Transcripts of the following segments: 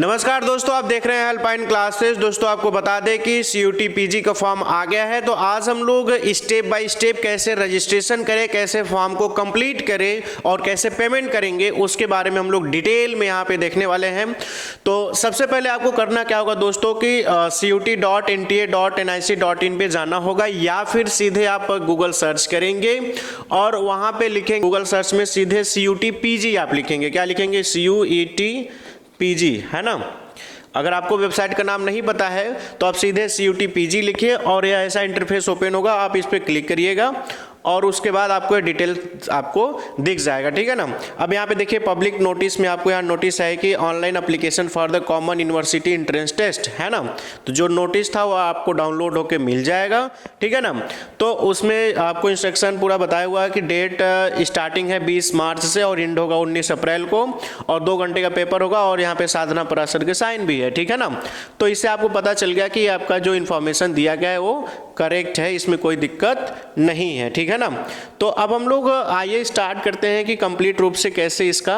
नमस्कार दोस्तों, आप देख रहे हैं अल्पाइन क्लासेस। दोस्तों आपको बता दें कि सीयूटी पीजी का फॉर्म आ गया है। तो आज हम लोग स्टेप बाय स्टेप कैसे रजिस्ट्रेशन करें, कैसे फॉर्म को कंप्लीट करें और कैसे पेमेंट करेंगे उसके बारे में हम लोग डिटेल में यहाँ पे देखने वाले हैं। तो सबसे पहले आपको करना क्या होगा दोस्तों कि CUT.NTA.NIC.in पे जाना होगा या फिर सीधे आप गूगल सर्च करेंगे और वहाँ पे लिखेंगे, गूगल सर्च में सीधे CUT PG आप लिखेंगे। क्या लिखेंगे? CUET PG, है ना। अगर आपको वेबसाइट का नाम नहीं पता है तो आप सीधे CUT PG लिखिए और यह ऐसा इंटरफेस ओपन होगा। आप इस पर क्लिक करिएगा और उसके बाद आपको डिटेल आपको दिख जाएगा, ठीक है ना। अब यहाँ पे देखिए पब्लिक नोटिस में आपको यहाँ नोटिस है कि online application for the common university entrance test, है ना। तो जो नोटिस था वो आपको डाउनलोड होके मिल जाएगा, ठीक है ना। तो उसमें आपको इंस्ट्रक्शन पूरा बताया हुआ है कि डेट स्टार्टिंग है 20 मार्च से और एंड होगा 19 अप्रैल को और 2 घंटे का पेपर होगा और यहाँ पे साधना पराशर के साइन भी है, ठीक है ना। तो इससे आपको पता चल गया कि आपका जो इन्फॉर्मेशन दिया गया है वो करेक्ट है, इसमें कोई दिक्कत नहीं है, ठीक है ना। तो अब हम लोग आइए स्टार्ट करते हैं कि कंप्लीट रूप से कैसे इसका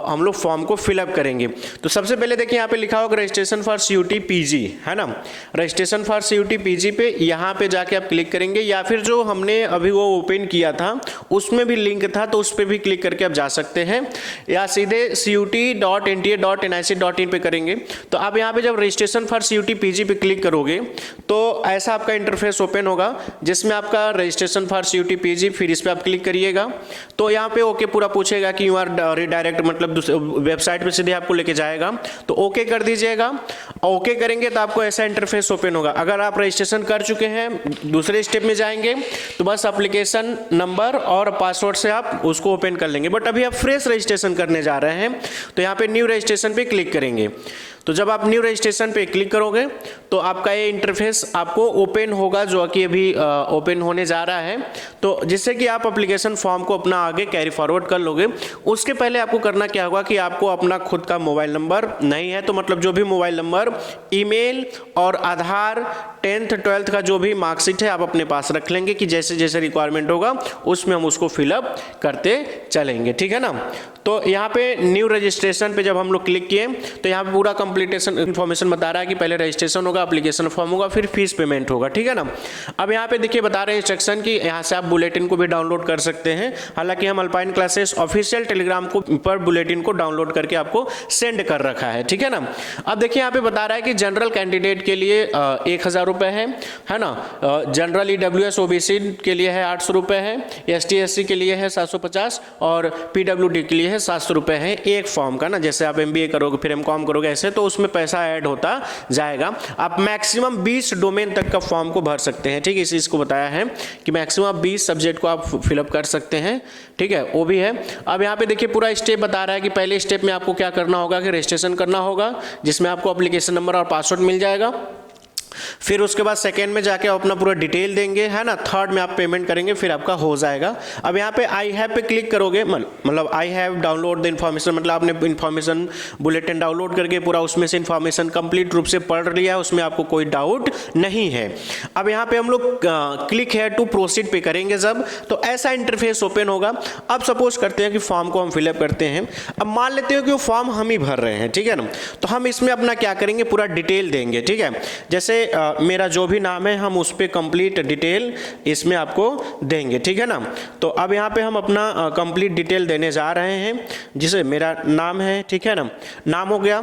हम लोग फॉर्म को फिलअप करेंगे। तो सबसे पहले देखिए यहाँ पे लिखा होगा रजिस्ट्रेशन फॉर CUT PG, है ना। रजिस्ट्रेशन फॉर CUT PG पे यहाँ पे जाके आप क्लिक करेंगे या फिर जो हमने अभी वो ओपन किया था उसमें भी लिंक था तो उस पर भी क्लिक करके आप जा सकते हैं या सीधे CUT.NTA.NIC.in पे करेंगे। तो आप यहाँ पे जब रजिस्ट्रेशन फॉर CUT PG पे क्लिक करोगे तो ऐसा आपका इंटरफेस ओपन होगा जिसमें आपका रजिस्ट्रेशन फॉर CUT PG, फिर इस पे आप क्लिक करिएगा तो यहाँ पे ओके पूरा पूछेगा कि यू आर रिडायरेक्ट, मतलब वेबसाइट पे सीधे आपको लेके जाएगा। तो ओके कर दीजिएगा। ओके करेंगे तो आपको ऐसा इंटरफेस ओपन होगा। अगर आप रजिस्ट्रेशन कर चुके हैं दूसरे स्टेप में जाएंगे तो बस एप्लीकेशन नंबर और पासवर्ड से आप उसको ओपन कर लेंगे। बट अभी आप फ्रेश रजिस्ट्रेशन करने जा रहे हैं तो यहाँ पे न्यू रजिस्ट्रेशन पे क्लिक करेंगे। तो जब आप न्यू रजिस्ट्रेशन पे क्लिक करोगे तो आपका ये इंटरफेस आपको ओपन होगा जो कि अभी ओपन होने जा रहा है। तो जिससे कि आप एप्लीकेशन फॉर्म को अपना आगे कैरी फॉरवर्ड कर लोगे। उसके पहले आपको करना क्या होगा कि आपको अपना खुद का मोबाइल नंबर नहीं है तो मतलब जो भी मोबाइल नंबर, ईमेल और आधार, 10th 12th का जो भी मार्कशीट है आप अपने पास रख लेंगे कि जैसे जैसे रिक्वायरमेंट होगा उसमें हम उसको फिलअप करते चलेंगे, ठीक है ना। तो यहाँ पे न्यू रजिस्ट्रेशन पे जब हम लोग क्लिक किए तो यहाँ पे पूरा कंप्लीटेशन इन्फॉर्मेशन बता रहा है कि पहले रजिस्ट्रेशन होगा, एप्लीकेशन फॉर्म होगा, फिर फीस पेमेंट होगा, ठीक है ना। अब यहाँ पे देखिए बता रहे हैं इंस्ट्रक्शन कि यहाँ से आप बुलेटिन को भी डाउनलोड कर सकते हैं। हालांकि हम अल्पाइन क्लासेस ऑफिशियल टेलीग्राम को पर बुलेटिन को डाउनलोड करके आपको सेंड कर रखा है, ठीक है ना। अब देखिए यहाँ पे बता रहा है कि जनरल कैंडिडेट के लिए 1000 रुपये है ना। जनरल EWS OBC के लिए है 800 रुपये है, ST SC के लिए है 750 और PWD के लिए 700 रुपये है एक फॉर्म का ना। जैसे आप MBA करोगे फिर MCOM करोगे ऐसे तो उसमें पैसा ऐड होता जाएगा। आप मैक्सिमम 20 डोमेन तक का फॉर्म को भर सकते हैं, ठीक है। इस चीज़ को बताया है कि मैक्सिमम 20 सब्जेक्ट को आप फिलअप कर सकते हैं, ठीक है, वो भी है। अब यहाँ पे देखिए पूरा स्टेप बता रहा है कि पहले स्टेप में आपको क्या करना होगा कि रजिस्ट्रेशन करना होगा जिसमें आपको एप्लीकेशन नंबर और पासवर्ड मिल जाएगा। फिर उसके बाद सेकेंड में जाके आप अपना पूरा डिटेल देंगे, है ना। थर्ड में आप पेमेंट करेंगे फिर आपका हो जाएगा। अब यहाँ पे आई हैव पे क्लिक करोगे, मतलब I have download the information, मतलब आपने इन्फॉर्मेशन बुलेटिन डाउनलोड करके पूरा उसमें से इन्फॉर्मेशन कंप्लीट रूप से पढ़ लिया है, उसमें आपको कोई डाउट नहीं है। अब यहाँ पे हम लोग क्लिक है टू प्रोसीड पे करेंगे जब तो ऐसा इंटरफेस ओपन होगा। अब सपोज करते हैं कि फॉर्म को हम फिलअप करते हैं। अब मान लेते हो कि वो फॉर्म हम ही भर रहे हैं, ठीक है ना। तो हम इसमें अपना क्या करेंगे, पूरा डिटेल देंगे, ठीक है। जैसे मेरा जो भी नाम है हम उस पर कंप्लीट डिटेल इसमें आपको देंगे, ठीक है ना। तो अब यहाँ पे हम अपना कंप्लीट डिटेल देने जा रहे हैं जिसे मेरा नाम है, ठीक है ना, नाम हो गया।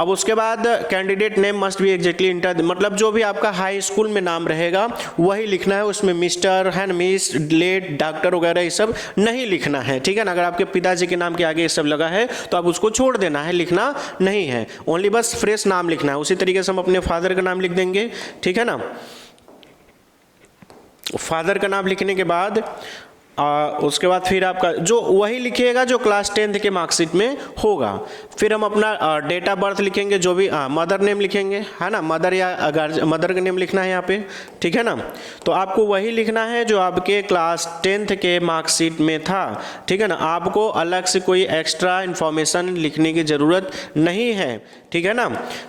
अब उसके बाद candidate name must be exactly inter, मतलब जो भी आपका हाई स्कूल में नाम रहेगा वही लिखना है। उसमें मिस्टर है, मिस, लेट, डॉक्टर वगैरह ये सब नहीं लिखना है, ठीक है ना। अगर आपके पिताजी के नाम के आगे ये सब लगा है तो आप उसको छोड़ देना है, लिखना नहीं है। ओनली बस फ्रेश नाम लिखना है। उसी तरीके से हम अपने फादर का नाम लिख देंगे, ठीक है ना। फादर का नाम लिखने के बाद उसके बाद फिर आपका जो वही लिखिएगा जो क्लास 10th के मार्कशीट में होगा। फिर हम अपना डेट ऑफ बर्थ लिखेंगे, जो भी मदर नेम लिखेंगे, है ना। मदर या अगर मदर का नेम लिखना है यहाँ पे, ठीक है ना। तो आपको वही लिखना है जो आपके क्लास 10th के मार्कशीट में था, ठीक है ना। आपको अलग से कोई एक्स्ट्रा इन्फॉर्मेशन लिखने की ज़रूरत नहीं है, ठीक है ना।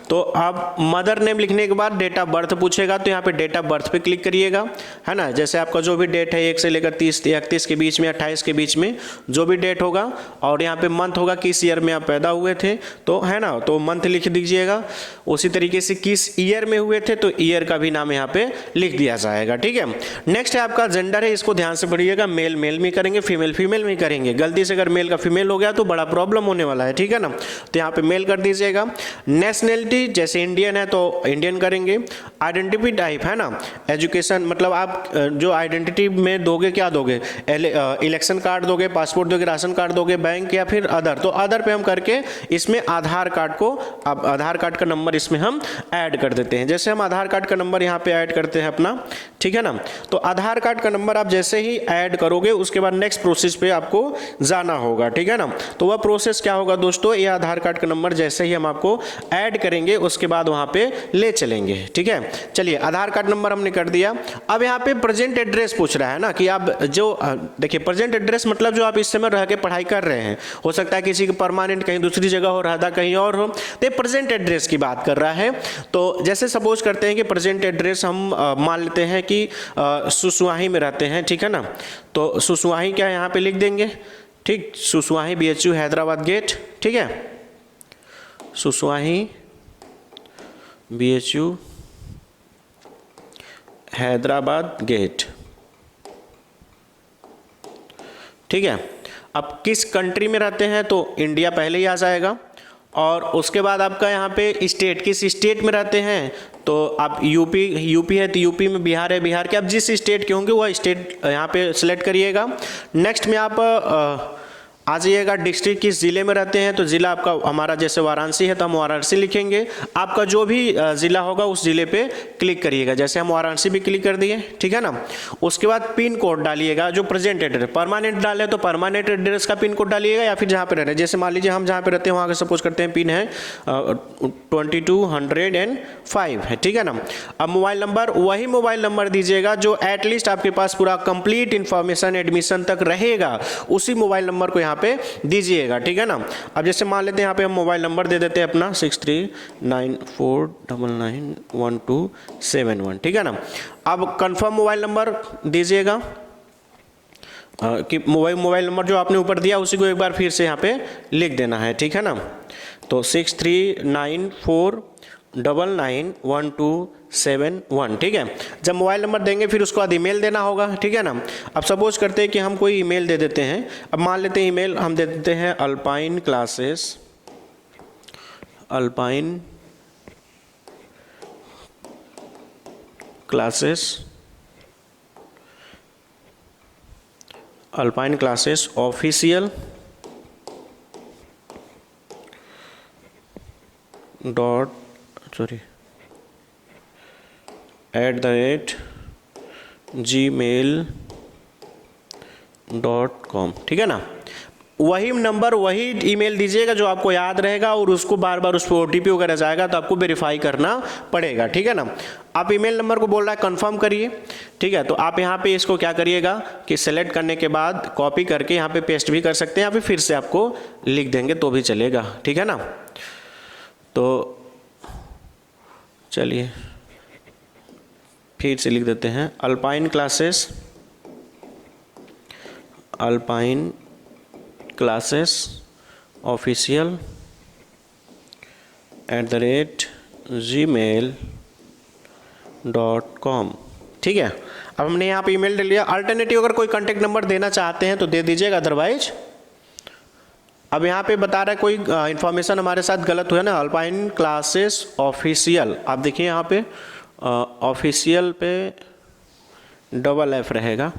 तो आप मदर नेम लिखने के बाद डेट ऑफ बर्थ पूछेगा तो यहाँ पे डेट ऑफ बर्थ पे क्लिक करिएगा, है ना। जैसे आपका जो भी डेट है 1 से लेकर 30 31 31 के बीच में, 28 के बीच में जो भी डेट होगा, और यहाँ पे मंथ होगा किस ईयर में आप पैदा हुए थे, तो है ना, तो मंथ लिख दीजिएगा। उसी तरीके से किस ईयर में हुए थे तो ईयर का भी नाम यहाँ पे लिख दिया जाएगा, ठीक है। नेक्स्ट है आपका जेंडर है, इसको ध्यान से पढ़िएगा, मेल मेल में करेंगे, फीमेल फीमेल में करेंगे। गलती से अगर मेल का फीमेल हो गया तो बड़ा प्रॉब्लम होने वाला है, ठीक है ना, तो यहाँ पे मेल कर दीजिएगा। नेशनैलिटी जैसे इंडियन है तो इंडियन करेंगे। आइडेंटिटी टाइप है ना, एजुकेशन, मतलब आप जो आइडेंटिटी में दोगे क्या दोगे, इलेक्शन कार्ड दोगे, पासपोर्ट दोगे, राशन कार्ड दोगे, बैंक या फिर अदर, तो अदर पे हम करके इसमें आधार कार्ड को, अब आधार कार्ड का नंबर इसमें हम ऐड कर देते हैं। जैसे हम आधार कार्ड का नंबर यहाँ पे ऐड करते हैं अपना, ठीक है ना, तो आधार कार्ड का नंबर आप जैसे ही ऐड करोगे उसके बाद नेक्स्ट प्रोसेस पे आपको जाना होगा, ठीक है ना। तो वह प्रोसेस क्या होगा दोस्तों, ये आधार कार्ड का नंबर जैसे ही हम आपको ऐड करेंगे उसके बाद वहाँ पे ले चलेंगे, ठीक है। चलिए आधार कार्ड नंबर हमने कर दिया। अब यहाँ पे प्रेजेंट एड्रेस पूछ रहा है ना कि आप जो देखिए प्रेजेंट एड्रेस मतलब जो आप इस समय रह के पढ़ाई कर रहे हैं, हो सकता है किसी की परमानेंट कहीं दूसरी जगह हो, रहता कहीं और हो, तो ये प्रेजेंट एड्रेस की बात कर रहा है। तो जैसे सपोज करते हैं कि प्रेजेंट एड्रेस हम मान लेते हैं कि सुसुवाही में रहते हैं, ठीक है ना, तो सुसुवाही क्या यहाँ पे लिख देंगे, ठीक, सुसुवाही BHU हैदराबाद गेट, ठीक है, सुसुवाही BHU हैदराबाद गेट, ठीक है। अब किस कंट्री में रहते हैं तो इंडिया पहले ही आ जाएगा, और उसके बाद आपका यहाँ पे स्टेट, किस स्टेट में रहते हैं तो आप यूपी है तो यूपी में, बिहार है बिहार के, आप जिस स्टेट के होंगे वह स्टेट यहाँ पे सिलेक्ट करिएगा। नेक्स्ट में आप आ जाइएगा, डिस्ट्रिक्ट किस ज़िले में रहते हैं तो ज़िला आपका, हमारा जैसे वाराणसी है तो हम वाराणसी लिखेंगे। आपका जो भी ज़िला होगा उस ज़िले पे क्लिक करिएगा, जैसे हम वाराणसी भी क्लिक कर दिए, ठीक है ना। उसके बाद पिन कोड डालिएगा, जो प्रेजेंट एड्रेस, परमानेंट डाले तो परमानेंट एड्रेस का पिन कोड डालिएगा, या फिर जहाँ पे रह रहे हैं, जैसे मान लीजिए हम जहाँ पे रहते हैं वहाँ का सपोज करते हैं पिन है 2205 है, ठीक है ना। अब मोबाइल नंबर, वही मोबाइल नंबर दीजिएगा जो एटलीस्ट आपके पास पूरा कंप्लीट इन्फॉर्मेशन एडमिशन तक रहेगा, उसी मोबाइल नंबर को यहाँ पे दीजिएगा, ठीक है ना। अब जैसे मान लेते हैं यहाँ पे हम मोबाइल नंबर दे देते हैं अपना 6394991271, ठीक है ना। अब कंफर्म मोबाइल नंबर दीजिएगा कि मोबाइल नंबर जो आपने ऊपर दिया उसी को एक बार फिर से यहाँ पे लिख देना है, ठीक है ना। तो 6394991271, ठीक है। जब मोबाइल नंबर देंगे फिर उसके बाद ईमेल देना होगा, ठीक है ना। अब सपोज करते हैं कि हम कोई ईमेल दे देते हैं, अब मान लेते हैं ईमेल हम दे देते हैं अल्पाइन क्लासेस ऑफिशियल @gmail.com, ठीक है ना। वही नंबर वही ईमेल दीजिएगा जो आपको याद रहेगा, और उसको बार बार उस पर OTP वगैरह जाएगा तो आपको वेरीफाई करना पड़ेगा, ठीक है ना। आप ईमेल नंबर को बोल रहा है कंफर्म करिए, ठीक है। तो आप यहाँ पे इसको क्या करिएगा कि सेलेक्ट करने के बाद कॉपी करके यहाँ पे पेस्ट भी कर सकते हैं, या फिर से आपको लिख देंगे तो भी चलेगा, ठीक है ना। तो चलिए फिर से लिख देते हैं अल्पाइन क्लासेस ऑफिशियल @gmail.com, ठीक है। अब हमने यहाँ पे ईमेल दे लिया। अल्टरनेटिव अगर कोई कॉन्टैक्ट नंबर देना चाहते हैं तो दे दीजिएगा, अदरवाइज अब यहाँ पे बता रहा है कोई इन्फॉर्मेशन हमारे साथ गलत हुआ ना, अल्पाइन क्लासेस ऑफिशियल, आप देखिए यहाँ पे ऑफिशियल पे $F रहेगा,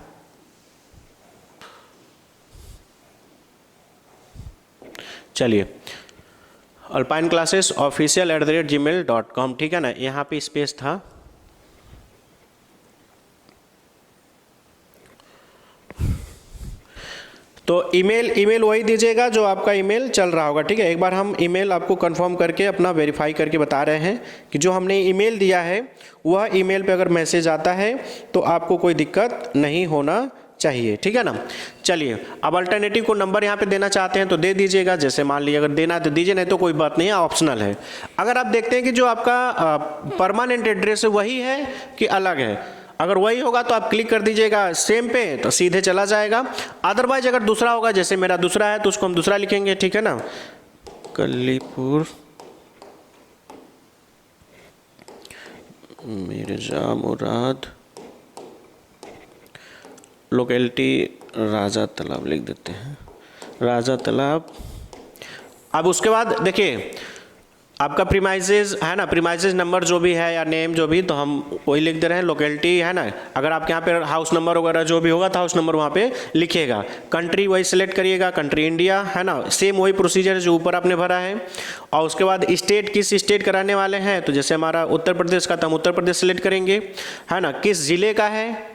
चलिए अल्पाइन क्लासेस ऑफिशियल @gmail.com, ठीक है ना। यहाँ पे स्पेस था, तो ईमेल वही दीजिएगा जो आपका ईमेल चल रहा होगा, ठीक है। एक बार हम ईमेल आपको कंफर्म करके अपना वेरीफाई करके बता रहे हैं कि जो हमने ईमेल दिया है वह ईमेल पे अगर मैसेज आता है तो आपको कोई दिक्कत नहीं होना चाहिए, ठीक है ना। चलिए अब अल्टरनेटिव को नंबर यहाँ पे देना चाहते हैं तो दे दीजिएगा, जैसे मान लीजिए अगर देना है तो दीजिए, नहीं तो कोई बात नहीं है, ऑप्शनल है। अगर आप देखते हैं कि जो आपका परमानेंट एड्रेस है वही है कि अलग है, अगर वही होगा तो आप क्लिक कर दीजिएगा सेम पे, तो सीधे चला जाएगा। अदरवाइज अगर दूसरा होगा, जैसे मेरा दूसरा है तो उसको हम दूसरा लिखेंगे, ठीक है ना, कलीपुर मिर्जा मुराद, लोकेलिटी राजा तालाब लिख देते हैं, राजा तालाब। अब उसके बाद देखिए आपका प्रीमाइसेस है ना, प्रीमाइसेस नंबर जो भी है या नेम जो भी, तो हम वही लिख दे रहे हैं। लोकेलिटी है ना, अगर आपके यहाँ पे हाउस नंबर वगैरह जो भी होगा तो हाउस नंबर वहाँ पे लिखिएगा। कंट्री वही सिलेक्ट करिएगा, कंट्री इंडिया है ना, सेम वही प्रोसीजर है जो ऊपर आपने भरा है। और उसके बाद स्टेट, किस स्टेट कराने वाले हैं, तो जैसे हमारा उत्तर प्रदेश का, तो हम उत्तर प्रदेश सिलेक्ट करेंगे, है ना। किस ज़िले का है,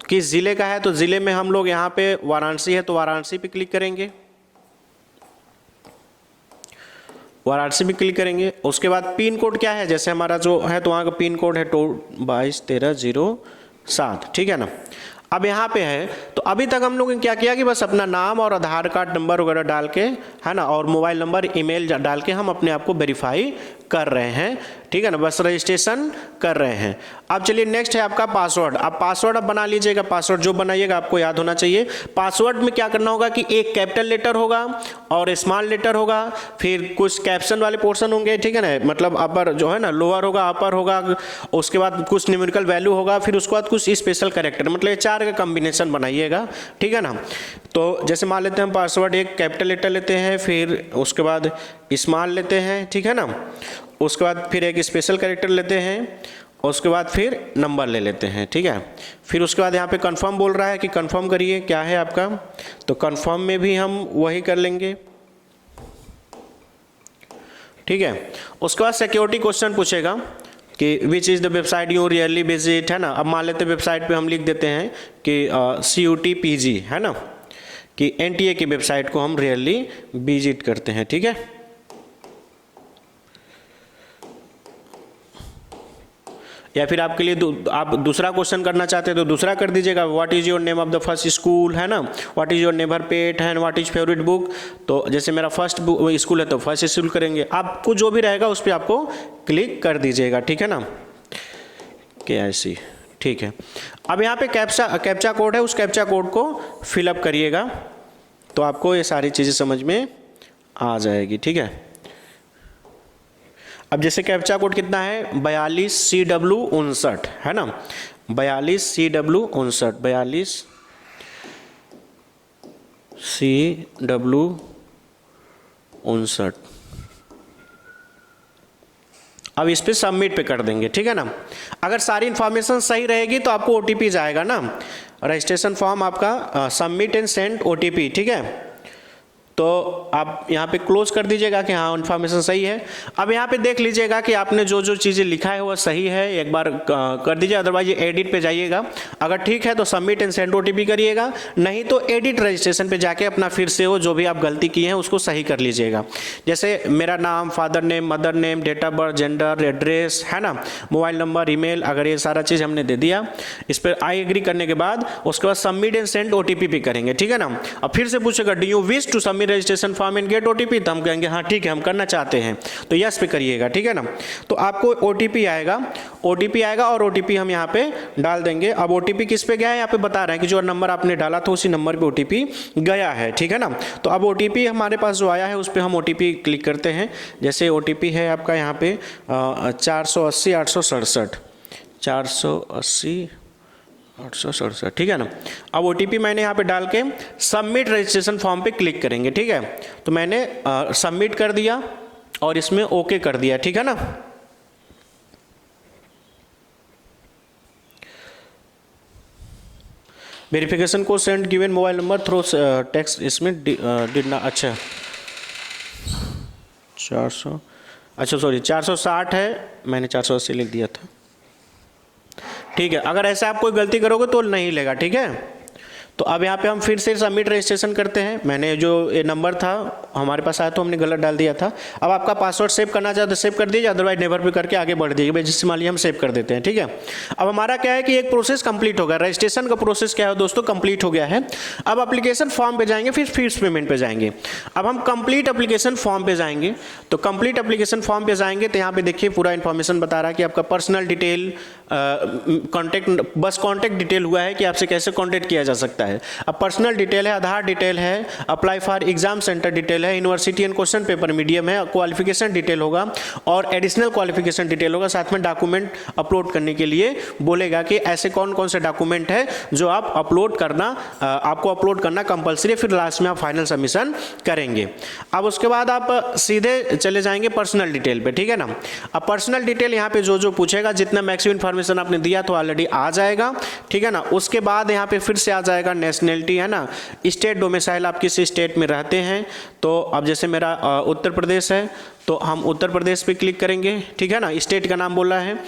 किस ज़िले का है, तो ज़िले में हम लोग यहाँ पे वाराणसी है तो वाराणसी पे क्लिक करेंगे, वाराणसी में क्लिक करेंगे। उसके बाद पिन कोड क्या है, जैसे हमारा जो है तो वहाँ का पिन कोड है 221307, ठीक है ना। अब यहाँ पे है तो अभी तक हम लोगों ने क्या किया कि बस अपना नाम और आधार कार्ड नंबर वगैरह डाल के, है ना, और मोबाइल नंबर ईमेल डाल के हम अपने आप को वेरीफाई कर रहे हैं, ठीक है ना, बस रजिस्ट्रेशन कर रहे हैं। अब चलिए नेक्स्ट है आपका पासवर्ड। अब पासवर्ड आप बना लीजिएगा, पासवर्ड जो बनाइएगा आपको याद होना चाहिए। पासवर्ड में क्या करना होगा कि एक कैपिटल लेटर होगा और स्मॉल लेटर होगा, फिर कुछ कैप्शन वाले पोर्शन होंगे, ठीक है ना, मतलब अपर जो है ना, लोअर होगा, अपर होगा, उसके बाद कुछ न्यूमेरिकल वैल्यू होगा, फिर उसके बाद कुछ स्पेशल कैरेक्टर, मतलब ये 4 का कॉम्बिनेशन बनाइएगा, ठीक है ना। तो जैसे मान लेते हैं हम पासवर्ड एक कैपिटल लेटर लेते हैं, फिर उसके बाद स्मॉल लेते हैं, ठीक है ना, उसके बाद फिर एक स्पेशल कैरेक्टर लेते हैं, उसके बाद फिर नंबर ले लेते हैं, ठीक है। फिर उसके बाद यहाँ पे कंफर्म बोल रहा है कि कंफर्म करिए क्या है आपका, तो कंफर्म में भी हम वही कर लेंगे, ठीक है। उसके बाद सिक्योरिटी क्वेश्चन पूछेगा कि which is the website you rarely visit, है ना। अब मान लेते हैं वेबसाइट पे हम लिख देते हैं कि CUT-PG, है ना, कि NTA की वेबसाइट को हम रियरली विजिट करते हैं, ठीक है। या फिर आपके लिए आप दूसरा क्वेश्चन करना चाहते हैं तो दूसरा कर दीजिएगा, what is your name of the first school, है ना, what is your neighbour pet and what is favourite book. तो जैसे मेरा फर्स्ट स्कूल है तो फर्स्ट स्कूल करेंगे, आपको जो भी रहेगा उस पर आपको क्लिक कर दीजिएगा, ठीक है ना, KIC, ठीक है। अब यहाँ पे कैप्चा कोड है, उस कैप्चा कोड को फिलअप करिएगा तो आपको ये सारी चीज़ें समझ में आ जाएगी, ठीक है। अब जैसे कैप्चा कोड कितना है, 42CW59, है ना, 42CW59, 42CW59। अब इस पे सबमिट पे कर देंगे, ठीक है ना। अगर सारी इन्फॉर्मेशन सही रहेगी तो आपको OTP जाएगा ना, रजिस्ट्रेशन फॉर्म आपका सबमिट एंड सेंड OTP, ठीक है। तो आप यहाँ पे क्लोज कर दीजिएगा कि हाँ इन्फॉर्मेशन सही है। अब यहाँ पे देख लीजिएगा कि आपने जो जो चीज़ें लिखा है वो सही है, एक बार कर दीजिए, अदरवाइज एडिट पे जाइएगा। अगर ठीक है तो सबमिट एंड सेंड OTP करिएगा, नहीं तो एडिट रजिस्ट्रेशन पे जाके अपना फिर से वो जो भी आप गलती की हैं उसको सही कर लीजिएगा। जैसे मेरा नाम, father name, mother name, date of birth, gender, address, है ना, मोबाइल नंबर, ईमेल, अगर ये सारा चीज़ हमने दे दिया, इस पर आई एग्री करने के बाद उसके बाद सबमिट एंड सेंड OTP पे करेंगे, ठीक है ना। अब फिर से पूछेगा do you wish to submit registration form and get OTP, तो हम कहेंगे हाँ ठीक है हम करना चाहते हैं, तो यस पे करिएगा, ठीक है ना। तो आपको OTP आएगा और OTP हम यहाँ पे डाल देंगे। अब OTP किस पे गया है यहाँ पे बता रहे हैं कि जो नंबर आपने डाला था उसी नंबर पे OTP गया है, ठीक है ना। तो अब OTP हमारे पास जो आया है उस पर हम OTP क्लिक करते हैं। जैसे OTP है आपका यहाँ पे 480 867, 480 867, ठीक है ना। अब OTP मैंने यहाँ पे डाल के सबमिट रजिस्ट्रेशन फॉर्म पे क्लिक करेंगे, ठीक है। तो मैंने सबमिट कर दिया और इसमें ओके कर दिया, ठीक है ना। वेरिफिकेशन को send given mobile number through text, इसमें डिड ना, अच्छा 400, अच्छा सॉरी 460 है, मैंने 480 लिख दिया था, ठीक है। अगर ऐसे आप कोई गलती करोगे तो नहीं लेगा, ठीक है। तो अब यहाँ पे हम फिर से सबमिट रजिस्ट्रेशन करते हैं। मैंने जो ये नंबर था हमारे पास आया तो हमने गलत डाल दिया था। अब आपका पासवर्ड सेव करना चाहे तो सेव कर दीजिए, अदरवाइज नेवर पे करके आगे बढ़ दीजिए। जिससे मान लीजिए हम सेव कर देते हैं, ठीक है। अब हमारा क्या है कि एक प्रोसेस कंप्लीट हो गया, रजिस्ट्रेशन का प्रोसेस क्या है दोस्तों, कंप्लीट हो गया है। अब एप्लीकेशन फॉर्म पे जाएंगे, फिर फीस पेमेंट पे जाएंगे। अब हम कंप्लीट एप्लीकेशन फॉर्म पे जाएंगे। तो कंप्लीट एप्लीकेशन फॉर्म पे जाएंगे तो यहाँ पे देखिए पूरा इन्फॉर्मेशन बता रहा है कि आपका पर्सनल डिटेल, कॉन्टैक्ट, बस कॉन्टैक्ट डिटेल हुआ है कि आपसे कैसे कॉन्टैक्ट किया जा सकता है। अब पर्सनल डिटेल है, आधार डिटेल है, apply for exam centre detail है, university and question paper medium है, क्वालिफिकेशन डिटेल होगा और एडिशनल क्वालिफिकेशन डिटेल होगा। साथ में डॉक्यूमेंट अपलोड करने के लिए बोलेगा कि ऐसे कौन कौन से डॉक्यूमेंट है जो आप अपलोड करना, आपको अपलोड करना कंपलसरी, फिर लास्ट में आप फाइनल सबमिशन करेंगे। अब उसके बाद आप सीधे चले जाएंगे पर्सनल डिटेल पे, ठीक है ना। अब पर्सनल डिटेल यहाँ पे जो जो पूछेगा, जितना मैक्सिमम इन्फॉर्मेशन आपने दिया तो ऑलरेडी आ जाएगा, ठीक है ना। उसके बाद यहाँ पे फिर से आ जाएगा नेशनलिटी, है ना, स्टेट डोमिसाइल, आप किस स्टेट में रहते हैं। तो अब जैसे मेरा उत्तर प्रदेश है तो हम उत्तर प्रदेश पे क्लिक करेंगे, ठीक है ना, स्टेट का नाम बोला है।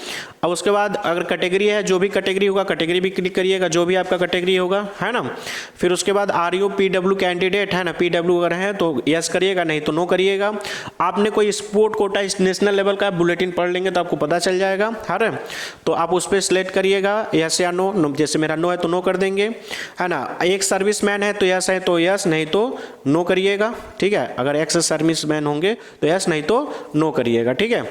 अब उसके बाद अगर कैटेगरी है, जो भी कैटेगरी होगा कैटेगरी भी क्लिक करिएगा, जो भी आपका कैटेगरी होगा, है ना। फिर उसके बाद RU PW कैंडिडेट है ना, PW अगर है तो यस करिएगा, नहीं तो नो करिएगा। आपने कोई स्पोर्ट कोटा नेशनल लेवल का बुलेटिन पढ़ लेंगे तो आपको पता चल जाएगा, है ना। तो आप उस पर सिलेक्ट करिएगा यस या नो। जैसे मेरा नो है तो नो कर देंगे, है ना। एक सर्विसमैन है तो यस है तो यस, नहीं तो नो करिएगा, ठीक है। अगर एक्स सर्विसमैन होंगे तो यस, नहीं तो नो करिएगा, ठीक है।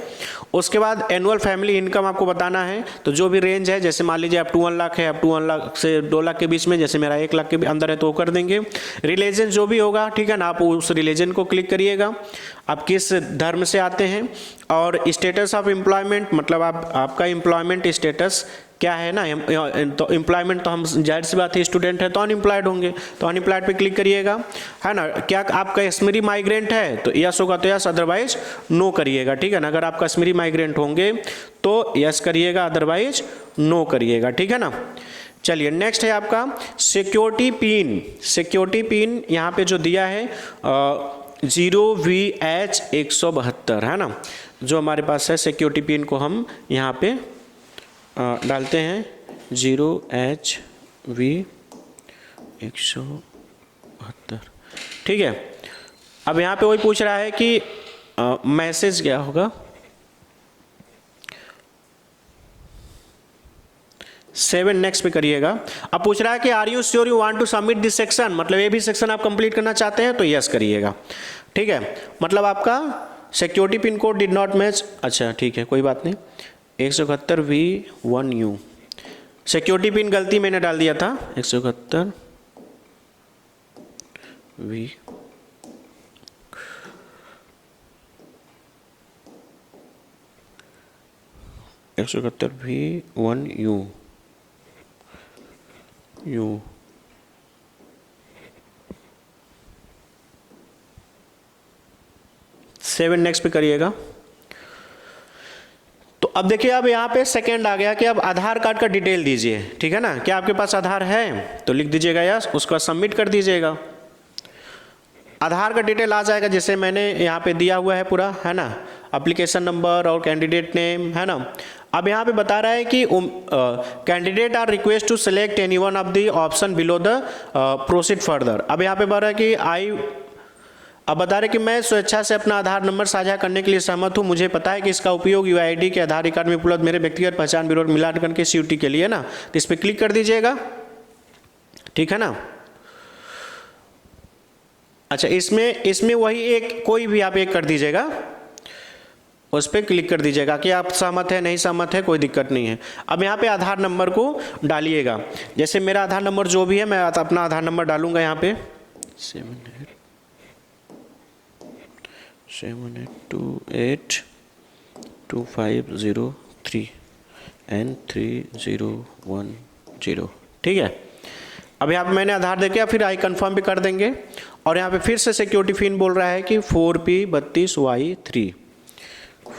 उसके बाद एनुअल फैमिली इनकम आपको बताना है। तो जो भी रेंज है, जैसे मान लीजिए आप 1 लाख है, आप 1 लाख से 2 लाख के बीच में, जैसे मेरा 1 लाख के अंदर है तो वो कर देंगे। रिलीजन जो भी होगा, ठीक है ना, आप उस रिलीजन को क्लिक करिएगा, आप किस धर्म से आते हैं। और स्टेटस ऑफ एम्प्लॉयमेंट, मतलब आपका एम्प्लॉयमेंट स्टेटस क्या है ना। तो एम्प्लॉयमेंट तो हम जाहिर सी बात है स्टूडेंट है तो अनएम्प्लॉयड होंगे, तो अनएम्प्लॉयड पे क्लिक करिएगा, है ना। क्या आप कश्मीरी माइग्रेंट है तो यस होगा तो यस, अदरवाइज नो करिएगा, ठीक है ना। अगर आप कश्मीरी माइग्रेंट होंगे तो यस करिएगा, अदरवाइज नो करिएगा, ठीक है ना। चलिए नेक्स्ट है आपका सिक्योरिटी पिन। सिक्योरिटी पिन यहाँ पे जो दिया है 0VH172, है ना, जो हमारे पास है सिक्योरिटी पिन को हम यहाँ पे डालते हैं 0HV172, ठीक है। अब यहाँ पे वही पूछ रहा है कि मैसेज क्या होगा, 7 नेक्स्ट पे करिएगा। अब पूछ रहा है कि are you sure you want to submit this section, मतलब ये भी सेक्शन आप कंप्लीट करना चाहते हैं तो यस करिएगा, ठीक है। मतलब आपका security pin code did not match, अच्छा ठीक है कोई बात नहीं। 171V1U सिक्योरिटी पिन गलती मैंने डाल दिया था, 171V1U 7 नेक्स्ट पे करिएगा। तो अब देखिए अब यहाँ पे सेकंड आ गया कि अब आधार कार्ड का डिटेल दीजिए, ठीक है ना। क्या आपके पास आधार है तो लिख दीजिएगा यस, उसका सबमिट कर दीजिएगा। आधार का डिटेल आ जाएगा जैसे मैंने यहाँ पे दिया हुआ है पूरा, है ना, एप्लीकेशन नंबर और कैंडिडेट नेम, है ना। अब यहाँ पे बता रहा है कि candidate are request to select any one of the option below the proceed further. अब यहाँ पे बता रहा है कि अब बता रहे कि मैं स्वेच्छा से अपना आधार नंबर साझा करने के लिए सहमत हूं। मुझे पता है कि इसका उपयोग UID के आधार कार्ड में उपलब्ध मेरे व्यक्तिगत पहचान ब्यूरो मिलान करके CUT के लिए ना, तो इस पर क्लिक कर दीजिएगा, ठीक है ना। अच्छा इसमें वही एक कोई भी आप एक कर दीजिएगा, उस पर क्लिक कर दीजिएगा कि आप सहमत है नहीं सहमत है, कोई दिक्कत नहीं है। अब यहाँ पे आधार नंबर को डालिएगा, जैसे मेरा आधार नंबर जो भी है मैं अपना आधार नंबर डालूंगा यहाँ पे 78282503 and 3010, ठीक है। अब यहाँ पे मैंने आधार देके फिर आई कंफर्म भी कर देंगे। और यहाँ पे फिर से सिक्योरिटी पिन बोल रहा है कि 4P32Y3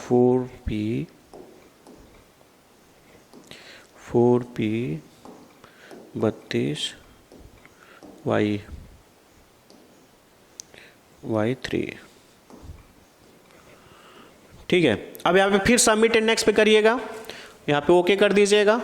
4P32Y3, ठीक है। अब यहाँ पे फिर सबमिट एंड नेक्स्ट पे करिएगा, यहाँ पे ओके कर दीजिएगा।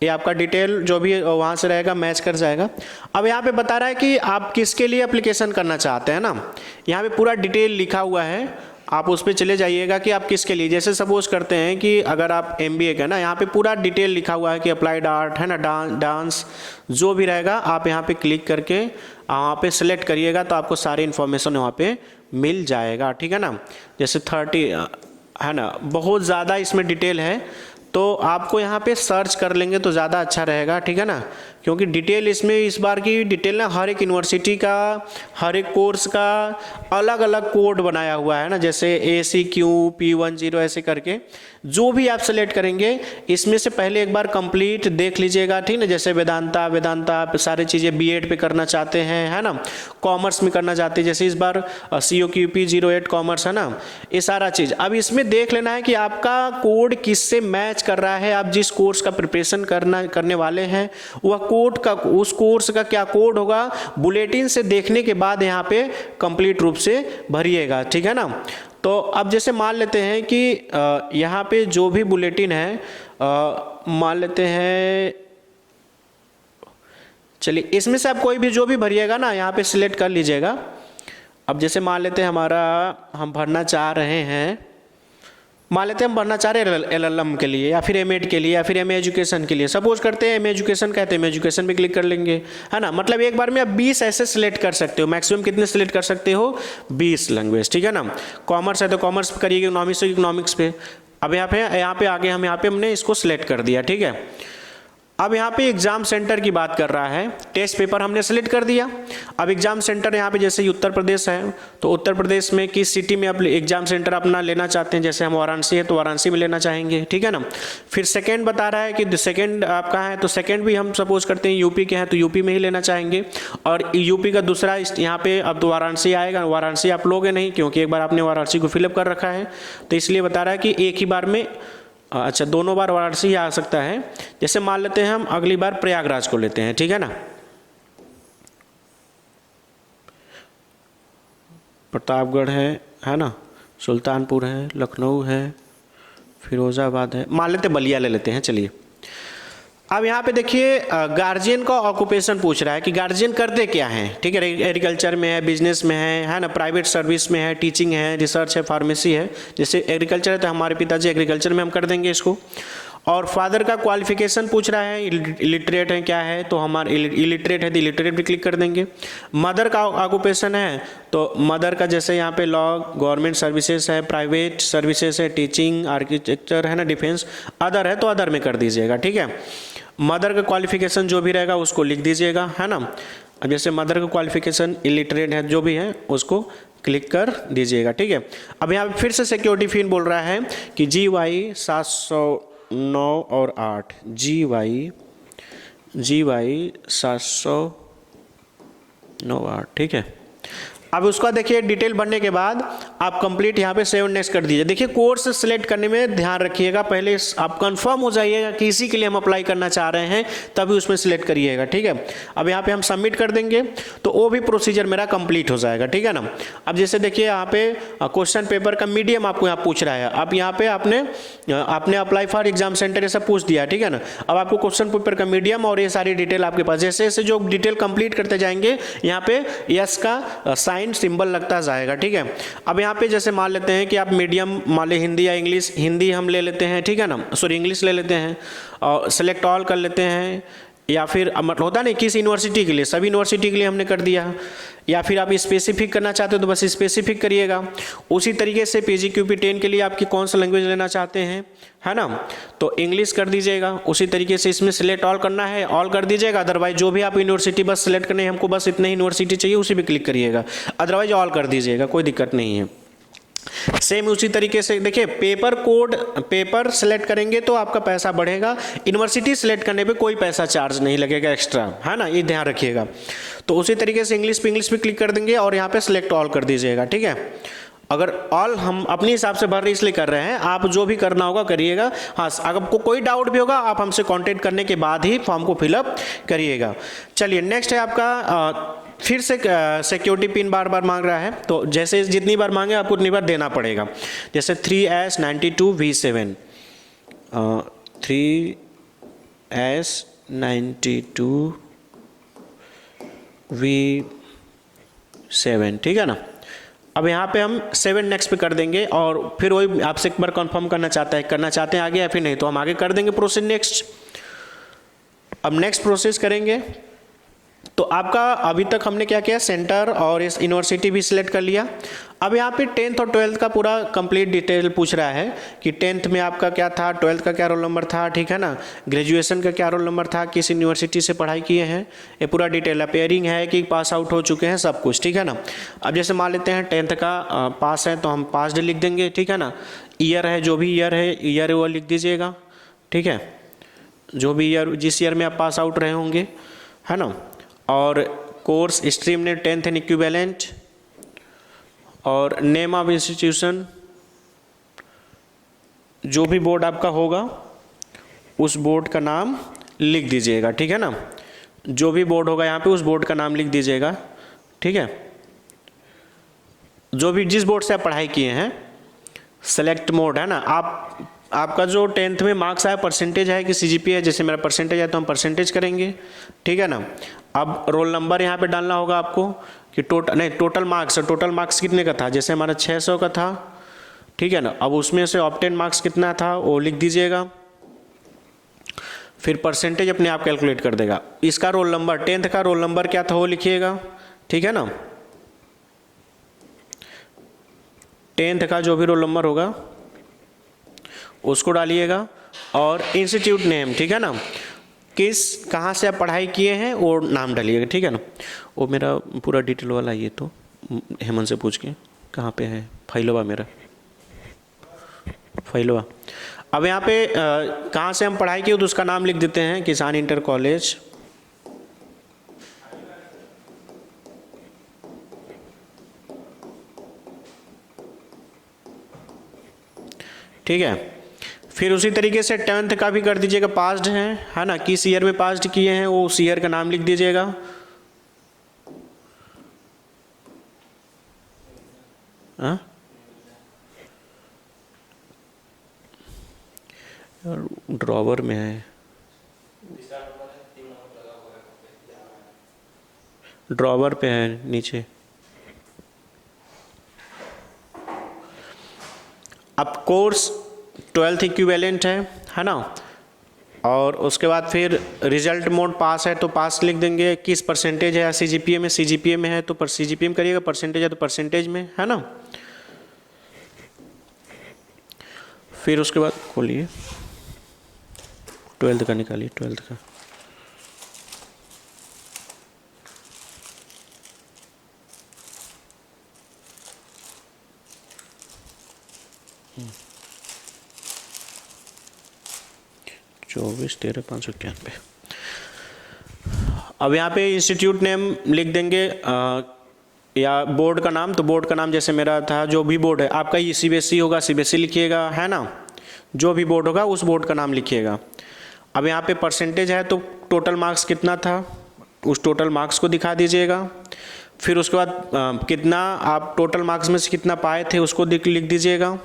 ये आपका डिटेल जो भी वहाँ से रहेगा मैच कर जाएगा। अब यहाँ पे बता रहा है कि आप किसके लिए एप्लीकेशन करना चाहते हैं ना, यहाँ पे पूरा डिटेल लिखा हुआ है, आप उस पर चले जाइएगा कि आप किसके लिए। जैसे सपोज करते हैं कि अगर आप MBA का ना, यहाँ पे पूरा डिटेल लिखा हुआ है कि अप्लाइड आर्ट है ना, डांस जो भी रहेगा, आप यहाँ पे क्लिक करके वहाँ पे सिलेक्ट करिएगा तो आपको सारी इन्फॉर्मेशन वहाँ पे मिल जाएगा, ठीक है ना। जैसे 30 है ना, बहुत ज़्यादा इसमें डिटेल है, तो आपको यहाँ पे सर्च कर लेंगे तो ज़्यादा अच्छा रहेगा, ठीक है ना, क्योंकि डिटेल इसमें इस बार की डिटेल ना हर एक यूनिवर्सिटी का, हर एक कोर्स का अलग अलग कोड बनाया हुआ है ना, जैसे ACQ P10 ऐसे करके जो भी आप सेलेक्ट करेंगे इसमें से पहले एक बार कंप्लीट देख लीजिएगा, ठीक ना। जैसे वेदांता आप सारी चीज़ें B.Ed पे करना चाहते हैं, है ना, कॉमर्स में करना चाहते हैं, जैसे इस बार COQP 08 कॉमर्स है ना, ये सारा चीज़ अब इसमें देख लेना है कि आपका कोड किससे मैच कर रहा है। आप जिस कोर्स का प्रिपरेशन करने वाले हैं वह कोड का, उस कोर्स का क्या कोड होगा, बुलेटिन से देखने के बाद यहाँ पे कंप्लीट रूप से भरिएगा, ठीक है ना। तो अब जैसे मान लेते हैं कि यहाँ पे जो भी बुलेटिन है, मान लेते हैं, चलिए इसमें से आप कोई भी जो भी भरिएगा ना यहाँ पे सिलेक्ट कर लीजिएगा। अब जैसे मान लेते हैं हम भरना चाह रहे हैं, मान लेते हैं हम भरना चाह रहे हैं LLM के लिए या फिर M.Ed के लिए या फिर MA एजुकेशन के लिए। सपोज करते हैं MA एजुकेशन कहते हैं, MA एजुकेशन पे क्लिक कर लेंगे, है ना। मतलब एक बार में आप 20 ऐसे सिलेक्ट कर सकते हो, मैक्सिमम कितने सिलेक्ट कर सकते हो, 20 लैंग्वेज, ठीक है ना। कॉमर्स है तो कॉमर्स पे करिए, इकोनॉमिक्स तो इकोनॉमिक्स पे। अब यहाँ पे आगे हमने इसको सिलेक्ट कर दिया, ठीक है। अब यहाँ पे एग्जाम सेंटर की बात कर रहा है, टेस्ट पेपर हमने सेलेक्ट कर दिया। अब एग्जाम सेंटर यहाँ पे जैसे उत्तर प्रदेश है तो उत्तर प्रदेश में किस सिटी में आप एग्जाम सेंटर अपना लेना चाहते हैं, जैसे हम वाराणसी है तो वाराणसी में लेना चाहेंगे, ठीक है ना। फिर सेकंड बता रहा है कि सेकंड आपका है तो सेकंड भी हम सपोज करते हैं यूपी के हैं तो यूपी में ही लेना चाहेंगे, और यूपी का दूसरा यहाँ पे अब तो वाराणसी आएगा। वाराणसी आप लोगे नहीं क्योंकि एक बार आपने वाराणसी को फिलअप कर रखा है, तो इसलिए बता रहा है कि एक ही बार में, अच्छा दोनों बार वाराणसी ही आ सकता है। जैसे मान लेते हैं हम अगली बार प्रयागराज को लेते हैं, ठीक है ना। प्रतापगढ़ है ना, सुल्तानपुर है, लखनऊ है, फिरोजाबाद है, मान लेते बलिया ले लेते हैं, चलिए। अब यहाँ पे देखिए गार्जियन का ऑक्यूपेशन पूछ रहा है कि गार्जियन करते क्या हैं, ठीक है। एग्रीकल्चर में है, बिजनेस में है ना, प्राइवेट सर्विस में है, टीचिंग है, रिसर्च है, फार्मेसी है। जैसे एग्रीकल्चर है तो हमारे पिताजी एग्रीकल्चर में हम कर देंगे इसको। और फादर का क्वालिफिकेशन पूछ रहा है, इलिटरेट है क्या है, तो हमारे इलिटरेट है तो इलिटरेट भी क्लिक कर देंगे। मदर का ऑक्यूपेशन है तो मदर का जैसे यहाँ पे लॉ, गवर्नमेंट सर्विसेज है, प्राइवेट सर्विसेज है, टीचिंग, आर्किटेक्चर है ना, डिफेंस, अदर है तो अदर में कर दीजिएगा, ठीक है। मदर का क्वालिफिकेशन जो भी रहेगा उसको लिख दीजिएगा, है ना। अब जैसे मदर का क्वालिफिकेशन इलिटरेट है जो भी है उसको क्लिक कर दीजिएगा, ठीक है। अब यहाँ पे फिर से सिक्योरिटी पिन बोल रहा है कि GY 709 और 8, GY 709 8, ठीक है। अब उसका देखिए डिटेल बनने के बाद आप कंप्लीट यहाँ पे सेव नेक्स्ट कर दीजिए। देखिए कोर्स सेलेक्ट करने में ध्यान रखिएगा, पहले आप कंफर्म हो जाइएगा कि इसी के लिए हम अप्लाई करना चाह रहे हैं, तभी उसमें सिलेक्ट करिएगा, ठीक है। अब यहाँ पे हम सबमिट कर देंगे तो वो भी प्रोसीजर मेरा कंप्लीट हो जाएगा, ठीक है ना। अब जैसे देखिए यहाँ पे क्वेश्चन पेपर का मीडियम आपको यहाँ पूछ रहा है, अब यहाँ पे आपने अप्लाई फॉर एग्जाम सेंटर ये सब पूछ दिया, ठीक है ना। अब आपको क्वेश्चन पेपर का मीडियम और ये सारी डिटेल आपके पास, जैसे जैसे जो डिटेल कंप्लीट करते जाएंगे यहाँ पे यस का साइन सिंबल लगता जाएगा, ठीक है। अब यहाँ पे जैसे मान लेते हैं कि आप मीडियम मान ले हिंदी या इंग्लिश, हिंदी हम ले लेते हैं, ठीक है ना, सॉरी इंग्लिश ले लेते हैं और सेलेक्ट ऑल कर लेते हैं, या फिर मतलब होता नहीं किस यूनिवर्सिटी के लिए, सभी यूनिवर्सिटी के लिए हमने कर दिया, या फिर आप स्पेसिफिक करना चाहते हो तो बस स्पेसिफिक करिएगा। उसी तरीके से PGQP 10 के लिए आपकी कौन सा लैंग्वेज लेना चाहते हैं, है ना, तो इंग्लिश कर दीजिएगा। उसी तरीके से इसमें सिलेक्ट ऑल करना है, ऑल कर दीजिएगा। अदरवाइज जो भी आप यूनिवर्सिटी बस सिलेक्ट करनी है, हमको बस इतने ही यूनिवर्सिटी चाहिए उसी पर क्लिक करिएगा, अदरवाइज ऑल कर दीजिएगा, कोई दिक्कत नहीं है। सेम उसी तरीके से देखिए पेपर सेलेक्ट करेंगे तो आपका पैसा बढ़ेगा, यूनिवर्सिटी सेलेक्ट करने पे कोई पैसा चार्ज नहीं लगेगा एक्स्ट्रा, है ना, ये ध्यान रखिएगा। तो उसी तरीके से इंग्लिश पे क्लिक कर देंगे और यहाँ पे सिलेक्ट ऑल कर दीजिएगा, ठीक है। अगर ऑल हम अपने हिसाब से भर रहे इसलिए कर रहे हैं, आप जो भी करना होगा करिएगा। हाँ, अगर आपको कोई डाउट भी होगा आप हमसे कांटेक्ट करने के बाद ही फॉर्म को फिलअप करिएगा। चलिए नेक्स्ट है आपका फिर से सिक्योरिटी पिन बार बार मांग रहा है, तो जैसे जितनी बार मांगे आपको उतनी बार देना पड़ेगा। जैसे 3S92V7 S92V7, ठीक है ना। अब यहाँ पे हम 7 नेक्स्ट पे कर देंगे और फिर वही आपसे एक बार कंफर्म करना चाहते हैं आगे या फिर नहीं, तो हम आगे कर देंगे प्रोसेस नेक्स्ट। अब नेक्स्ट प्रोसेस करेंगे तो आपका अभी तक हमने क्या किया, सेंटर और इस यूनिवर्सिटी भी सिलेक्ट कर लिया। अब यहाँ पे 10th और 12th का पूरा कंप्लीट डिटेल पूछ रहा है कि 10th में आपका क्या था, 12th का क्या रोल नंबर था, ठीक है ना, ग्रेजुएशन का क्या रोल नंबर था, किस यूनिवर्सिटी से पढ़ाई किए हैं, ये पूरा डिटेल है, पेयरिंग है कि पास आउट हो चुके हैं, सब कुछ, ठीक है ना। अब जैसे मान लेते हैं 10th का पास है तो हम पासड लिख देंगे, ठीक है ना। ईयर है, जो भी ईयर है वो लिख दीजिएगा, ठीक है, जो भी ईयर, जिस ईयर में आप पास आउट रहे होंगे, है ना। और कोर्स स्ट्रीम ने 10th एंड इक्विवेलेंट, और नेम ऑफ इंस्टीट्यूशन, जो भी बोर्ड आपका होगा उस बोर्ड का नाम लिख दीजिएगा, ठीक है ना। जो भी बोर्ड होगा यहाँ पे उस बोर्ड का नाम लिख दीजिएगा, ठीक है। जो भी जिस बोर्ड से आप पढ़ाई किए हैं, सेलेक्ट मोड है ना, आपका जो 10th में मार्क्स आया परसेंटेज है कि सीजीपीए है, जैसे मेरा परसेंटेज है तो हम परसेंटेज करेंगे, ठीक है ना। अब रोल नंबर यहाँ पे डालना होगा आपको कि टोटल मार्क्स कितने का था, जैसे हमारा 600 का था, ठीक है ना। अब उसमें से ऑब्टेन मार्क्स कितना था वो लिख दीजिएगा, फिर परसेंटेज अपने आप कैलकुलेट कर देगा। इसका रोल नंबर 10th का रोल नंबर क्या था वो लिखिएगा, ठीक है ना। 10th का जो भी रोल नंबर होगा उसको डालिएगा, और इंस्टीट्यूट नेम, ठीक है ना, कहाँ से आप पढ़ाई किए हैं वो नाम डालिएगा, ठीक है ना। वो मेरा पूरा डिटेल वाला ये तो हेमंत से पूछ के कहाँ पे है फाइलवा, मेरा फाइलवा। अब यहाँ पे कहाँ से हम पढ़ाई किए तो उसका नाम लिख देते हैं, किसान इंटर कॉलेज, ठीक है। फिर उसी तरीके से 10th का भी कर दीजिएगा, पास्ड है ना, किस ईयर में पास्ड किए हैं वो उस ईयर का नाम लिख दीजिएगा। हाँ, ड्रॉवर में है, ड्रॉवर पे है नीचे। अब कोर्स 12th इक्विवेलेंट है ना, और उसके बाद फिर रिजल्ट मोड पास है तो पास लिख देंगे, किस परसेंटेज है या सीजीपीए में है तो सीजीपीए में करिएगा, परसेंटेज है तो परसेंटेज में, है ना। फिर उसके बाद खोलिए 12th का, निकालिए 12th का, चौबीस 13,591। अब यहाँ पे इंस्टीट्यूट नेम लिख देंगे या बोर्ड का नाम, तो बोर्ड का नाम जैसे मेरा था, जो भी बोर्ड है आपका, ये सीबीएसई होगा सीबीएसई लिखिएगा, है ना। जो भी बोर्ड होगा उस बोर्ड का नाम लिखिएगा। अब यहाँ पे परसेंटेज है तो टोटल मार्क्स कितना था उस टोटल मार्क्स को दिखा दीजिएगा। फिर उसके बाद कितना आप टोटल मार्क्स में से कितना पाए थे उसको लिख दीजिएगा।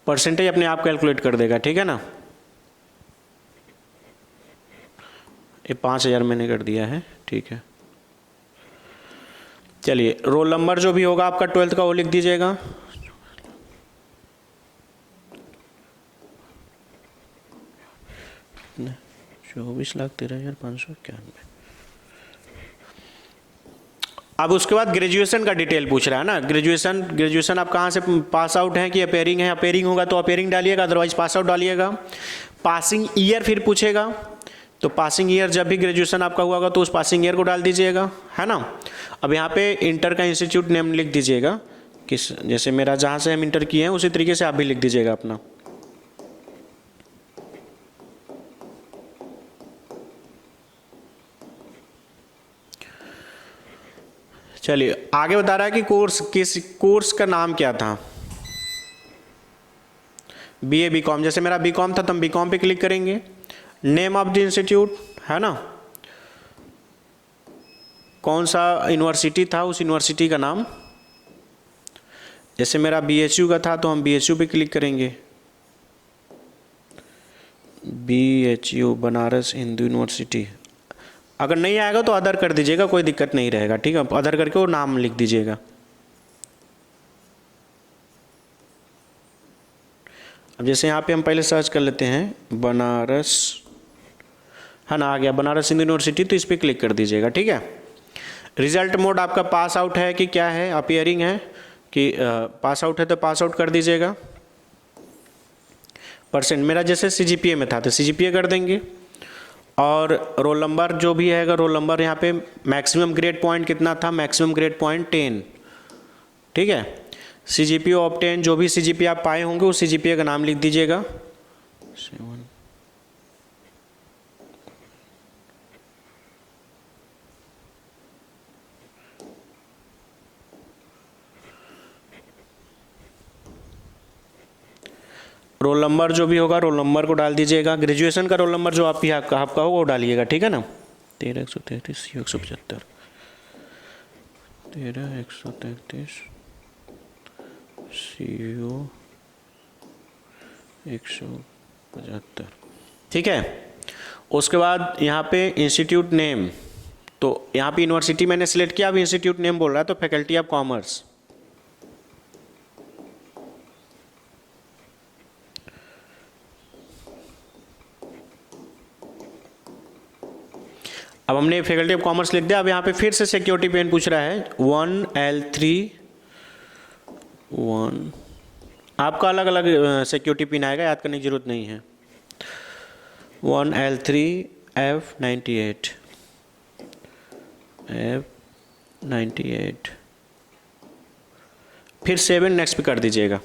परसेंटेज अपने आप कैलकुलेट कर देगा, ठीक है ना। ये 5,000 मैंने कर दिया है, ठीक है। चलिए रोल नंबर जो भी होगा आपका 12th का वो लिख दीजिएगा। कितना, 24,13,591। अब उसके बाद ग्रेजुएशन का डिटेल पूछ रहा है ना। ग्रेजुएशन आप कहाँ से पास आउट हैं कि अपेयरिंग है, अपेयरिंग होगा तो अपेयरिंग डालिएगा, अदरवाइज पास आउट डालिएगा। पासिंग ईयर फिर पूछेगा, तो पासिंग ईयर जब भी ग्रेजुएशन आपका हुआ होगा तो उस पासिंग ईयर को डाल दीजिएगा, है ना। अब यहाँ पे इंटर का इंस्टीट्यूट नेम लिख दीजिएगा, किस, जैसे मेरा जहाँ से हम इंटर किए हैं उसी तरीके से आप भी लिख दीजिएगा अपना। चलिए आगे बता रहा है कि किस कोर्स का नाम क्या था। बीए बीकॉम, जैसे मेरा बीकॉम था तो हम बीकॉम पे क्लिक करेंगे। नेम ऑफ द इंस्टीट्यूट, है ना, कौन सा यूनिवर्सिटी था उस यूनिवर्सिटी का नाम। जैसे मेरा बीएचयू का था तो हम बीएचयू पे क्लिक करेंगे। BHU Banaras Hindu university. अगर नहीं आएगा तो अदर कर दीजिएगा, कोई दिक्कत नहीं रहेगा, ठीक है, अदर करके वो नाम लिख दीजिएगा। अब जैसे यहाँ पे हम पहले सर्च कर लेते हैं बनारस, है ना, आ गया बनारस हिंदू यूनिवर्सिटी, तो इस पर क्लिक कर दीजिएगा, ठीक है। रिजल्ट मोड आपका पास आउट है कि क्या है, अपीयरिंग है कि पास आउट है, तो पास आउट कर दीजिएगा। परसेंट मेरा जैसे CGPA में था तो CGPA कर देंगे, और रोल नंबर जो भी है, रोल नंबर यहाँ पे मैक्सिमम ग्रेड पॉइंट कितना था, मैक्सिमम ग्रेड पॉइंट 10, ठीक है। CGPA ऑब्टेन, जो भी CGPA आप पाए होंगे उस CGPA का नाम लिख दीजिएगा। 7 रोल नंबर जो भी होगा रोल नंबर को डाल दीजिएगा। ग्रेजुएशन का रोल नंबर जो आपका होगा वो डालिएगा, ठीक है ना। 13 133 175 13 133 CO 175, ठीक है। उसके बाद यहाँ पे इंस्टीट्यूट नेम, तो यहाँ पे यूनिवर्सिटी मैंने सिलेक्ट किया, अब इंस्टीट्यूट नेम बोल रहा है तो फैकल्टी ऑफ कॉमर्स। अब हमने फैकल्टी ऑफ कॉमर्स लिख दिया। अब यहाँ पे फिर से सिक्योरिटी पिन पूछ रहा है 1L3 आपका अलग अलग सिक्योरिटी पिन आएगा, याद करने की जरूरत नहीं है। 1L3F98 फिर 7 नेक्स्ट पे कर दीजिएगा।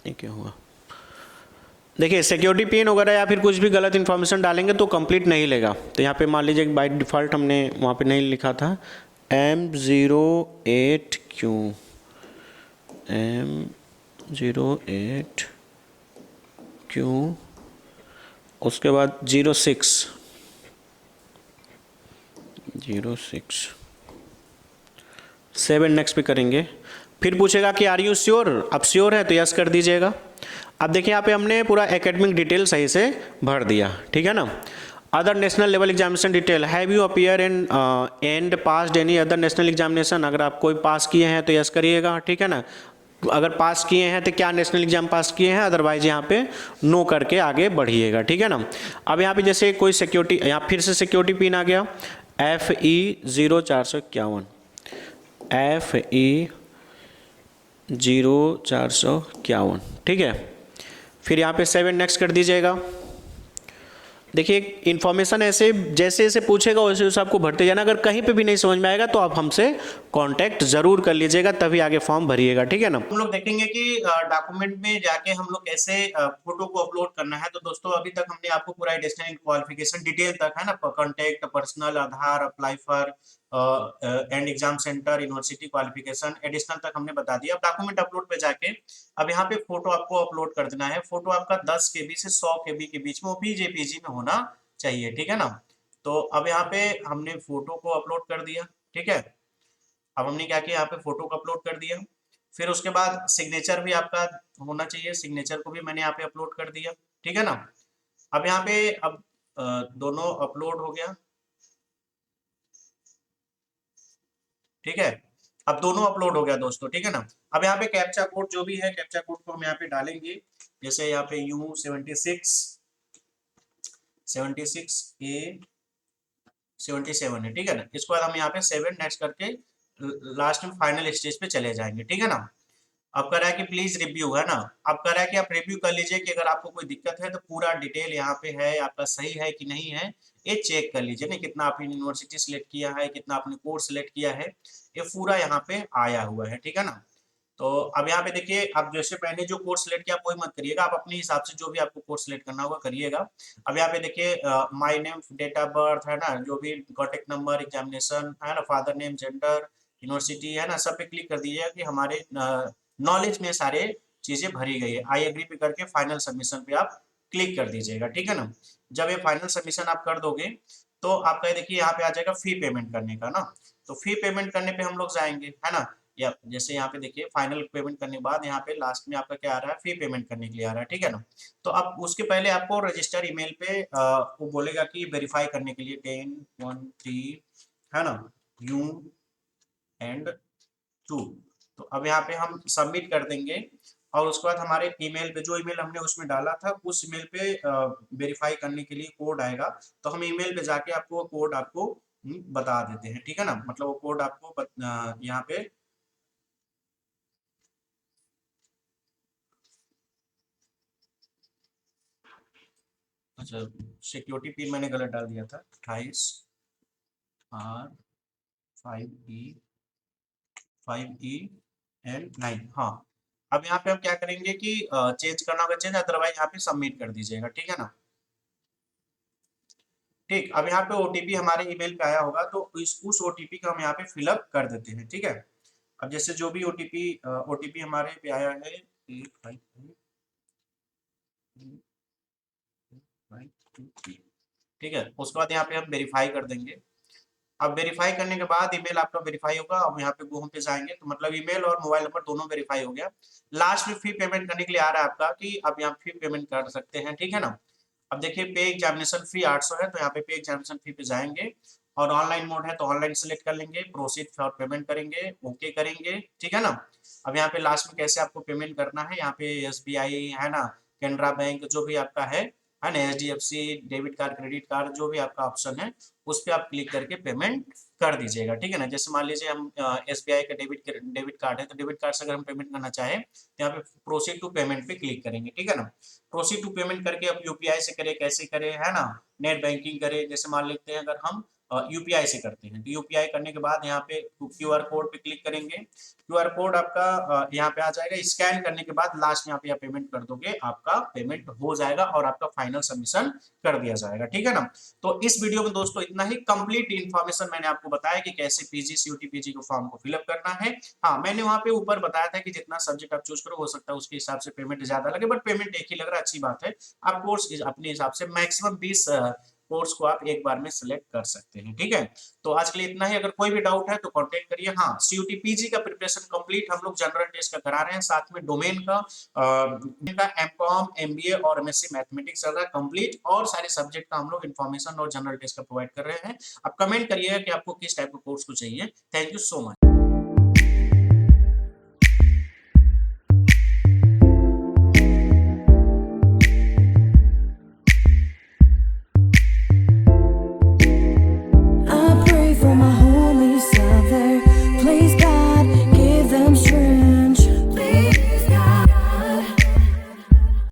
ये क्या हुआ, देखिए सिक्योरिटी पिन वगैरह या फिर कुछ भी गलत इन्फॉर्मेशन डालेंगे तो कंप्लीट नहीं लेगा। तो यहाँ पे मान लीजिए बाय डिफ़ॉल्ट हमने वहाँ पे नहीं लिखा था M08Q उसके बाद 06 7 नेक्स्ट पे करेंगे। फिर पूछेगा कि आर यू श्योर, अब श्योर है तो यस कर दीजिएगा। अब देखिए यहाँ पे हमने पूरा एकेडमिक डिटेल सही से भर दिया, ठीक है ना। Other national level examination detail, have you appear in and passed any other national examination, अगर आप कोई पास किए हैं तो यस करिएगा, ठीक है ना। अगर पास किए हैं तो क्या नेशनल एग्जाम पास किए हैं, अदरवाइज यहाँ पे नो करके आगे बढ़िएगा, ठीक है ना। अब यहाँ पे जैसे कोई सिक्योरिटी, यहाँ फिर से सिक्योरिटी पिन आ गया FE0451 FE0451, ठीक है। फिर यहाँ पे 7 नेक्स्ट कर दीजिएगा। देखिए इन्फॉर्मेशन ऐसे जैसे जैसे पूछेगा वैसे वैसे आपको भरते जाना। अगर कहीं पे भी नहीं समझ में आएगा तो आप हमसे कांटेक्ट जरूर कर लीजिएगा, तभी आगे फॉर्म भरिएगा, ठीक है ना। हम लोग देखेंगे कि डॉक्यूमेंट में जाके हम लोग कैसे फोटो को अपलोड करना है। तो दोस्तों अभी तक हमने आपको पूरा एडिशनल क्वालिफिकेशन डिटेल तक, है ना, contact, personal, Aadhaar, apply for and exam centre, university qualification, additional तक हमने बता दिया। अब डॉक्यूमेंट अपलोड पे जाके अब यहाँ पे फोटो आपको अपलोड कर देना है। फोटो आपका 10 KB से 100 KB के बीच में OPJ/PG में होना चाहिए, ठीक है ना। तो अब यहाँ पे हमने फोटो को अपलोड कर दिया, ठीक है। अब हमने क्या किया, यहाँ पे फोटो को अपलोड कर दिया। फिर उसके बाद सिग्नेचर भी आपका होना चाहिए, सिग्नेचर को भी मैंने यहाँ पे अपलोड कर दिया, ठीक है ना। अब यहाँ पे अब दोनों अपलोड हो गया, ठीक है। अब दोनों अपलोड हो गया दोस्तों, ठीक है ना। अब यहाँ पे कैप्चा कोड जो भी है, कैप्चा कोड को हम यहाँ पे डालेंगे। जैसे यहाँ पे U76A77 है, ठीक है ना। इसके बाद हम यहाँ पे 7 नेक्स्ट करके लास्ट में फाइनल स्टेज पे चले जाएंगे, ठीक है ना। अब कह रहा है कि प्लीज रिव्यू, है ना। अब कह रहा है कि आप रिव्यू कर लीजिए कि अगर आपको कोई दिक्कत है तो पूरा डिटेल यहाँ पे है, आपका सही है कि नहीं है ये चेक कर लीजिए ना। कितना आपने यूनिवर्सिटी सिलेक्ट किया है, कितना आपने कोर्स सिलेक्ट किया है, ये पूरा यहाँ पे आया हुआ है, ठीक है ना। तो अब यहाँ पे देखिए, आप जैसे मैंने जो कोर्स सिलेक्ट किया कोई मत करिएगा, आप अपने हिसाब से जो भी आपको कोर्स सिलेक्ट करना होगा करिएगा। अब यहाँ पे देखिए my name, date of birth, है ना, जो भी कॉन्टेक्ट नंबर, एग्जामिनेशन, है ना, फादर नेम, जेंडर, यूनिवर्सिटी, है ना, सब पे क्लिक कर दीजिएगा कि हमारे नॉलेज में सारे चीजें भरी गई है। आई एग्री पे करके फाइनल सबमिशन पे आप क्लिक कर दीजिएगा, ठीक है ना। जब ये फाइनल सबमिशन आप कर दोगे तो आपका देखिए यहाँ पे आ जाएगा फी पेमेंट करने का ना। तो फी पेमेंट करने पे हम लोग जाएंगे, है ना। या जैसे यहाँ पे देखिए फाइनल पेमेंट करने के बाद यहाँ पे लास्ट में आपका क्या आ रहा है, फी पेमेंट करने के लिए आ रहा है, ठीक है ना। तो अब उसके पहले आपको रजिस्टर ईमेल पे वो बोलेगा कि वेरीफाई करने के लिए 1013 है ना, यू एंड 2। तो अब यहाँ पे हम सबमिट कर देंगे और उसके बाद हमारे ईमेल पे, जो ईमेल हमने उसमें डाला था उस ईमेल पे वेरीफाई करने के लिए कोड आएगा। तो हम ईमेल पे जाके आपको वो कोड आपको बता देते हैं, ठीक है ना। मतलब वो कोड आपको यहाँ पे अच्छा, सिक्योरिटी पिन मैंने गलत डाल दिया था, 28R5E5E9। हाँ, अब यहाँ पे हम क्या करेंगे कि चेंज करना होगा चेंज, अदरवाइज यहाँ पे सबमिट कर दीजिएगा, ठीक है ना। ठीक, अब यहाँ पे ओटीपी हमारे ईमेल पे आया होगा, तो उस ओटीपी का हम यहाँ पे फिलअप कर देते हैं, ठीक है। अब जैसे जो भी ओटीपी हमारे पे आया है 8553, ठीक है, उसके बाद यहाँ पे हम वेरीफाई कर देंगे। अब वेरीफाई करने के बाद ईमेल आपका वेरीफाई होगा। अब यहाँ पे होम पे जाएंगे तो मतलब ईमेल और मोबाइल नंबर दोनों वेरीफाई हो गया। लास्ट में फी पेमेंट करने के लिए आ रहा है आपका कि अब यहाँ फी पेमेंट कर सकते हैं, ठीक है ना। अब देखिए पे एग्जामिनेशन फी 800 है, तो यहाँ पे एग्जामिनेशन फी पे जाएंगे और ऑनलाइन मोड है तो ऑनलाइन सेलेक्ट कर लेंगे, प्रोसीड फॉर पेमेंट करेंगे, ओके करेंगे, ठीक है ना। अब यहाँ पे लास्ट में कैसे आपको पेमेंट करना है, यहाँ पे एसबीआई है ना, कैनरा बैंक जो भी आपका है ना, HDFC debit card credit card जो भी आपका ऑप्शन है उस पर आप क्लिक करके पेमेंट कर दीजिएगा, ठीक है ना। जैसे मान लीजिए हम एसबीआई का डेबिट कार्ड है, तो डेबिट कार्ड से अगर हम पेमेंट करना चाहें तो यहाँ पे प्रोसीड टू पेमेंट पे क्लिक करेंगे, ठीक है ना। प्रोसीड टू पेमेंट करके अब यूपीआई से करें, कैसे करें, है ना, नेट बैंकिंग करें। जैसे मान लेते हैं अगर हम यूपीआई से करते हैं, तो यूपीआई करने के बाद यहाँ पे क्यूआर कोड पे क्लिक करेंगे, क्यूआर कोड आपका यहाँ पे आ जाएगा। स्कैन करने के बाद लास्ट में यहाँ पे आप पेमेंट कर दोगे, आपका पेमेंट हो जाएगा और आपका फाइनल सबमिशन कर दिया जाएगा, ठीक है ना। तो इस वीडियो में दोस्तों इतना ही। कंप्लीट इन्फॉर्मेशन मैंने आपको बताया कि कैसे पीजी सीयूटी पीजी को फॉर्म को फिलअप करना है। हाँ, मैंने वहां पे ऊपर बताया था कि जितना सब्जेक्ट आप चूज करो हो सकता है उसके हिसाब से पेमेंट ज्यादा लगे, बट पेमेंट एक ही लग रहा है, अच्छी बात है। आप कोर्स अपने हिसाब से मैक्सिमम 20 कोर्स को आप एक बार में सिलेक्ट कर सकते हैं, ठीक है। तो आज के लिए इतना ही। अगर कोई भी डाउट है तो कांटेक्ट करिए। हाँ, सीयूटी पीजी का प्रिपरेशन कंप्लीट हम लोग जनरल टेस्ट का करा रहे हैं, साथ में डोमेन का एमकॉम एमबीए और एमएससी मैथमेटिक्स चल रहा है कंप्लीट, और सारे सब्जेक्ट का हम लोग इन्फॉर्मेशन और जनरल टेस्ट का प्रोवाइड कर रहे हैं। आप कमेंट करिएगा कि आपको किस टाइप का कोर्स को चाहिए। Thank you so much.